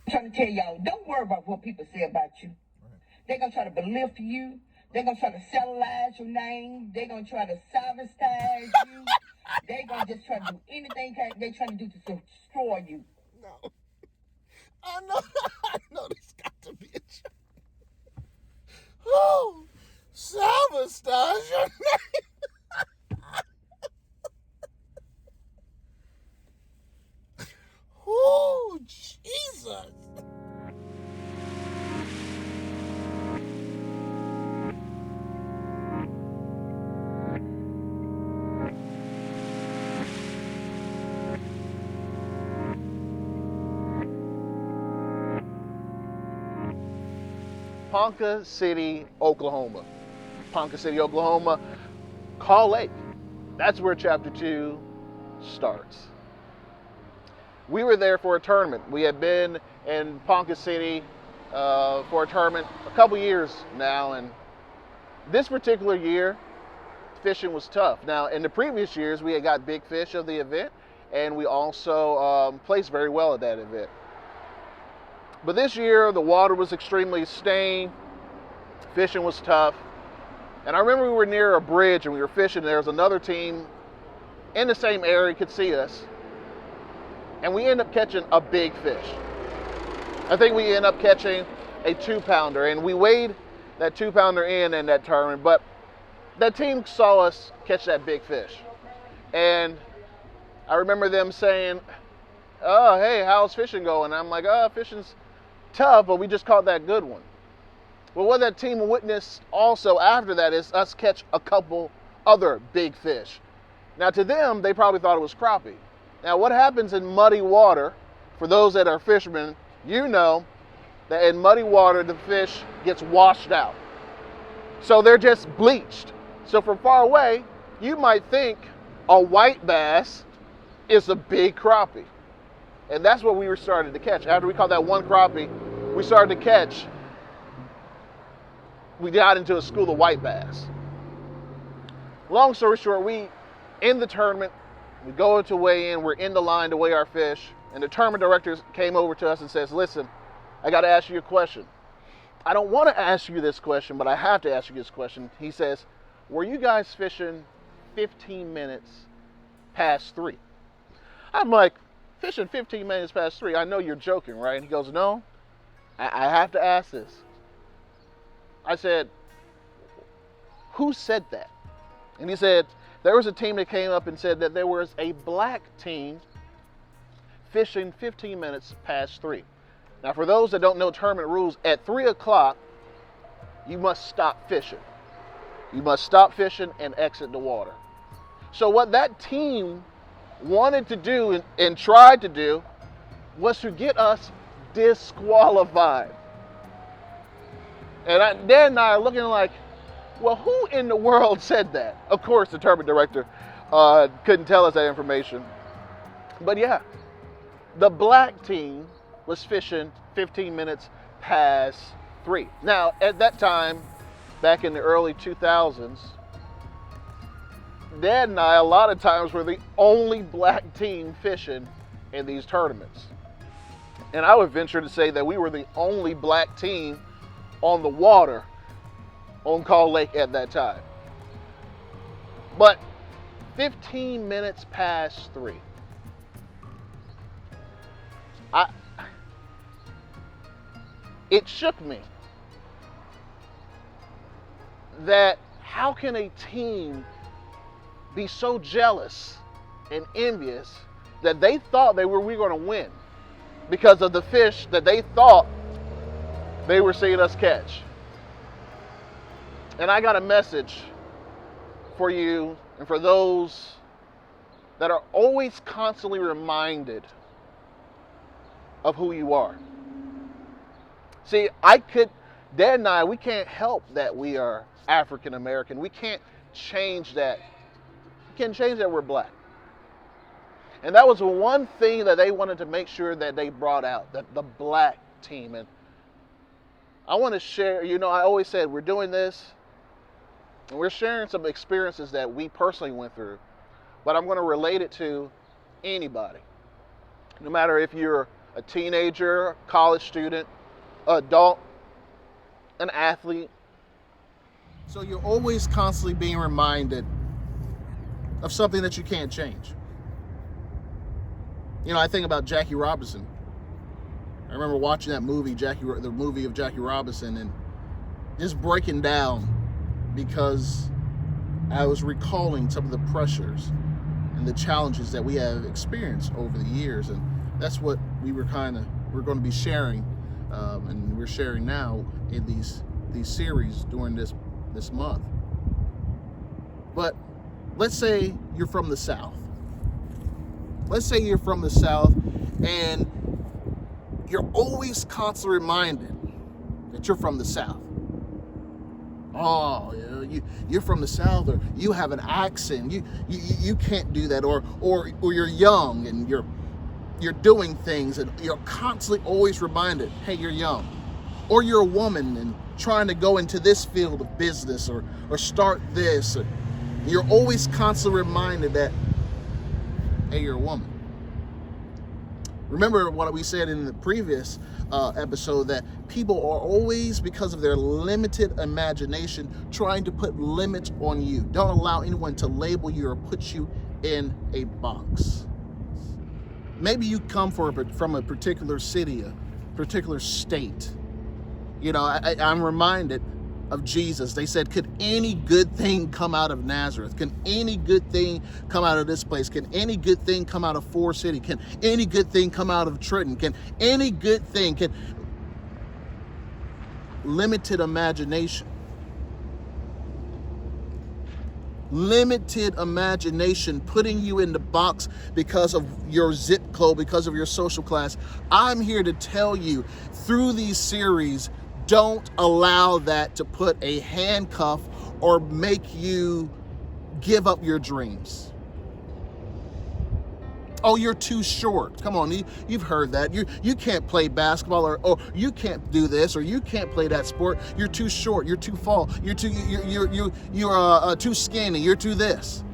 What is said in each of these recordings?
trying to tell y'all, don't worry about what people say about you. They're going to try to belittle you. They're going to try to cellularize your name. They're going to try to sabotage you. They're going to just try to do anything they're trying to do to destroy you. No. I know. I know this got to be a joke. Oh, sabotage your name. Oh, Jesus. Ponca City, Oklahoma. Ponca City, Oklahoma. Kaw Lake. That's where chapter 2 starts. We were there for a tournament. We had been in Ponca City for a tournament a couple years now, and this particular year, fishing was tough. Now, in the previous years, we had got big fish of the event, and we also placed very well at that event. But this year, the water was extremely stained, fishing was tough, and I remember we were near a bridge and we were fishing, and there was another team in the same area could see us, and we ended up catching a big fish. I think we ended up catching a 2-pounder, and we weighed that 2-pounder in that tournament, but that team saw us catch that big fish. And I remember them saying, oh, hey, how's fishing going? And I'm like, oh, fishing's tough, but we just caught that good one. Well, what that team witnessed also after that is us catch a couple other big fish. Now, to them, they probably thought it was crappie. Now, what happens in muddy water, for those that are fishermen, you know that in muddy water, the fish gets washed out. So they're just bleached. So from far away, you might think a white bass is a big crappie. And that's what we were starting to catch. After we caught that one crappie, we started to catch, we got into a school of white bass. Long story short, we in the tournament, we go to weigh in, we're in the line to weigh our fish, and the tournament director came over to us and says, listen, I got to ask you a question. I don't want to ask you this question, but I have to ask you this question. He says, were you guys fishing 15 minutes past 3? I'm like, fishing 15 minutes past 3? I know you're joking, right? And he goes, no, I have to ask this. I said, who said that? And he said, there was a team that came up and said that there was a black team fishing 15 minutes past 3. Now, for those that don't know tournament rules, at 3 o'clock, you must stop fishing. You must stop fishing and exit the water. So what that team wanted to do and tried to do was to get us disqualified. And Dad and I are looking like, well, who in the world said that? Of course, the tournament director couldn't tell us that information. But yeah, the black team was fishing 15 minutes past 3. Now, at that time, back in the early 2000s, Dad and I, a lot of times, were the only black team fishing in these tournaments. And I would venture to say that we were the only black team on the water on Kaw Lake at that time. But 15 minutes past 3. It shook me that how can a team be so jealous and envious that they thought we were going to win because of the fish that they thought they were seeing us catch. And I got a message for you and for those that are always constantly reminded of who you are. See, Dad and I, we can't help that we are African American. We can't change that. We can't change that we're black. And that was one thing that they wanted to make sure that they brought out, that the black team. And I want to share, I always said we're doing this, and we're sharing some experiences that we personally went through, but I'm going to relate it to anybody. No matter if you're a teenager, a college student, adult, an athlete. So you're always constantly being reminded of something that you can't change. You know, I think about Jackie Robinson. I remember watching that movie, the movie of Jackie Robinson, and just breaking down because I was recalling some of the pressures and the challenges that we have experienced over the years, and that's what we're going to be sharing, and we're sharing now in these series during this month. But let's say you're from the South. Let's say you're from the South, and you're always constantly reminded that you're from the South. Oh, you're from the South, or you have an accent. You can't do that, or you're young and you're doing things, and you're constantly always reminded, hey, you're young, or you're a woman and trying to go into this field of business or start this. You're always constantly reminded that, hey, you're a woman. Remember what we said in the previous episode, that people are always, because of their limited imagination, trying to put limits on you. Don't allow anyone to label you or put you in a box. Maybe you come from a particular city, a particular state. You know, I'm reminded of Jesus. They said, could any good thing come out of Nazareth? Can any good thing come out of this place? Can any good thing come out of Forest City? Can any good thing come out of Trenton? Can any good thing? Limited imagination. Limited imagination, putting you in the box because of your zip code, because of your social class. I'm here to tell you, through these series, don't allow that to put a handcuff or make you give up your dreams. Oh, you're too short. Come on, you've heard that. You can't play basketball, or you can't do this, or you can't play that sport. You're too short. You're too tall. You're too skinny. You're too this.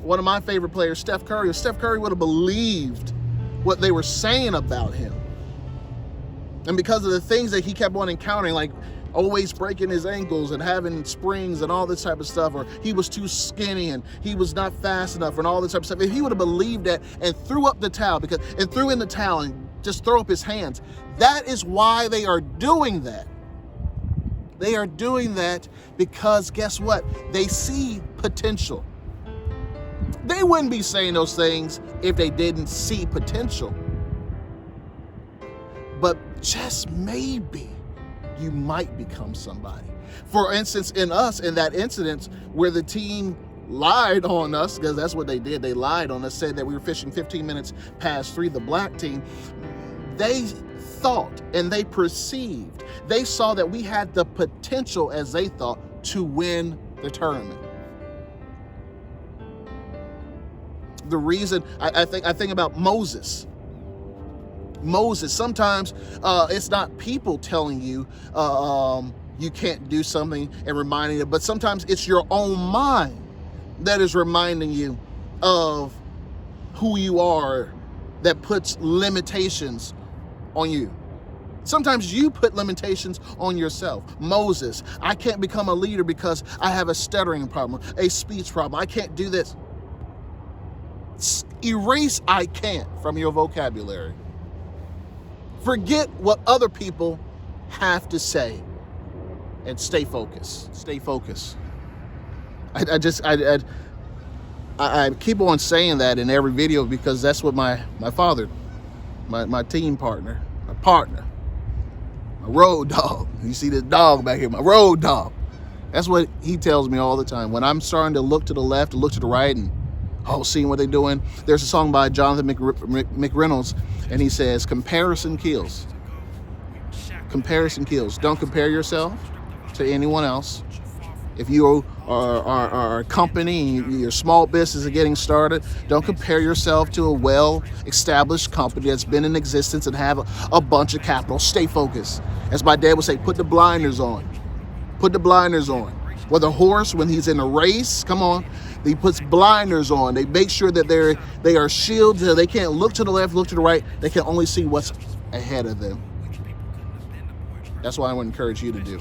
One of my favorite players, Steph Curry. If Steph Curry would have believed what they were saying about him, and because of the things that he kept on encountering, like always breaking his ankles and having springs and all this type of stuff, or he was too skinny and he was not fast enough and all this type of stuff, if he would have believed that and threw up the towel and threw in the towel and just throw up his hands, that is why they are doing that. They are doing that because guess what? They see potential. They wouldn't be saying those things if they didn't see potential. But just maybe you might become somebody. For instance, in that incident where the team lied on us, because that's what they did, they lied on us, said that we were fishing 15 minutes past 3, the black team, they thought and they perceived, they saw that we had the potential, as they thought, to win the tournament. The reason, I think about Moses. Sometimes it's not people telling you you can't do something and reminding you, but sometimes it's your own mind that is reminding you of who you are, that puts limitations on you. Sometimes you put limitations on yourself. Moses, I can't become a leader because I have a stuttering problem, a speech problem. I can't do this. Erase I can't from your vocabulary. Forget what other people have to say and stay focused. Stay focused. I keep on saying that in every video because that's what my father, my team partner, my road dog. You see this dog back here, my road dog. That's what he tells me all the time. When I'm starting to look to the left, look to the right, and seeing what they're doing. There's a song by Jonathan McReynolds, and he says, comparison kills. Comparison kills. Don't compare yourself to anyone else. If you are a company, your small business is getting started, don't compare yourself to a well-established company that's been in existence and have a bunch of capital. Stay focused. As my dad would say, put the blinders on. Put the blinders on. Or the horse when he's in a race, come on, he puts blinders on. They make sure that they are shielded, so they can't look to the left, look to the right. They can only see what's ahead of them. That's what I would encourage you to do.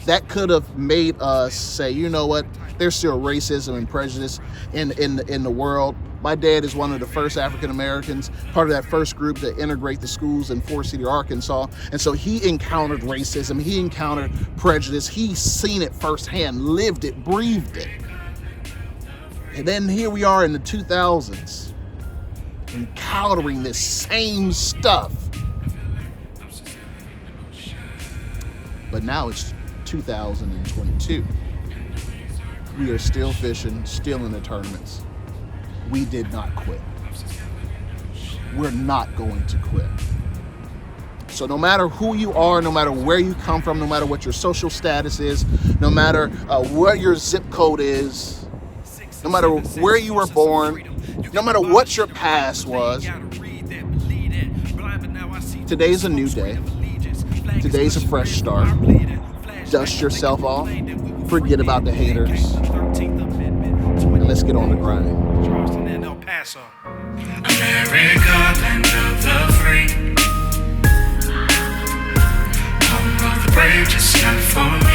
That could have made us say, you know what, there's still racism and prejudice in the world. My dad is one of the first African Americans, part of that first group to integrate the schools in Forest City, Arkansas. And so he encountered racism, he encountered prejudice, he's seen it firsthand, lived it, breathed it. And then here we are in the 2000s, encountering this same stuff. But now it's 2022. We are still fishing, still in the tournaments. We did not quit. We're not going to quit. So no matter who you are, no matter where you come from, no matter what your social status is, no matter what your zip code is, no matter where you were born, no matter what your past was, today's a new day. Today's a fresh start. Dust yourself off. Forget about the haters. And let's get on the grind. America, land of the free. Home of the brave, just California.